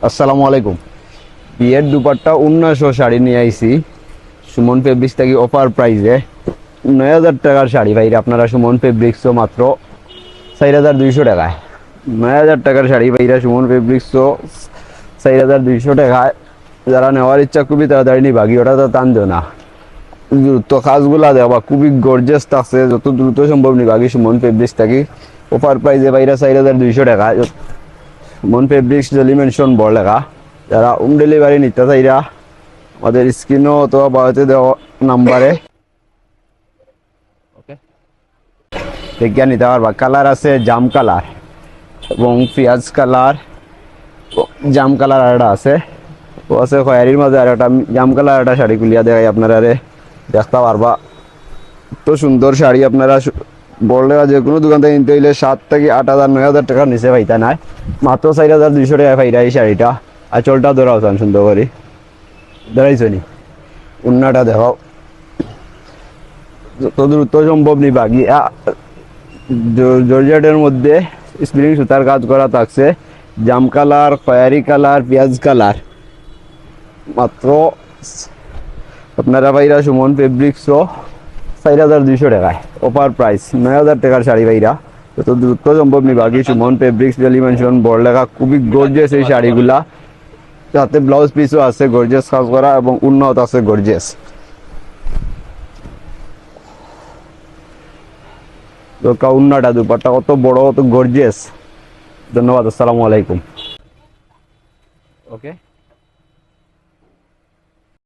আসসালামু আলাইকুম। বিয়ের দুপাট্টা 1900 শাড়ি নিয়ে আইছি সুমন ফেব্রিক্স থেকে অফার প্রাইসে 9000 টাকার শাড়ি ভাইরা আপনারা সুমন ফেব্রিক্সও মাত্র 4200 টাকায়। 9000 টাকার শাড়ি ভাইরা সুমন ফেব্রিক্সও 4200 টাকায়। যারা নেওয়ার ইচ্ছা খুবই তাড়াতাড়ি নিবা, ওটা তো টান দিও না। দ্রুত কাজগুলা দেওয়া খুবই গর্জিয়াস থাকছে, যত দ্রুত সম্ভব নিবা সুমন ফেব্রিক্স থেকে অফার প্রাইসে ভাইরা 4200 টাকা। সুমন ফেব্রিক্স ডেলি মেনশন বড় লেখা। যারা হোম ডেলিভারি নিতে চাইরা আমাদের স্ক্রিনও অথবা বাড়িতে দেওয়া নাম্বারে দেখে নিতে পারবা। কালার আছে জাম কালার এবং পেঁয়াজ কালার, জাম কালার আর একটা আছে, ও আছে খয়ারির মাঝে আর একটা জাম কালার একটা শাড়ি খুলিয়া দেখাই আপনারা দেখতে পারবা। তো সুন্দর শাড়ি আপনারা বললে যে কোনো দোকান থেকে কিনতে হইলে 7 থেকে 8000 9000 টাকার নিচে পাইতা নাই, মাত্র 4200 টাকা পাইরা এই শাড়িটা। আর চলটা ধরাও চান সুন্দর করে ধরাইছো নি, উন্নাটা দেখাও যত দ্রুত সম্ভব নিবা। গিয়া জর্জেটের মধ্যে স্প্রিং সুতার কাজ করা থাকছে, জাম কালার, খয়ারি কালার, পেঁয়াজ কালার। মাত্র আপনারা ভাইরা সুমন ফেব্রিক্সও 4200 টাকায় অফার প্রাইস। 9000 টাকার শাড়ি ভাইরা যত দ্রুত সম্ভব নিবা। সুমন ফেব্রিক্স ডেলি মেনশন বড় লেখা, খুবই গর্জিয়াস এই শাড়িগুলা। সাথে ব্লাউজ পিসও আছে গর্জিয়াস কাজ করা এবং উন্নত আছে গর্জিয়াস। তো উন্নাটা দুপাট্টা কত বড়, কত গর্জিয়াস। ধন্যবাদ, আসসালামু আলাইকুম। ওকে।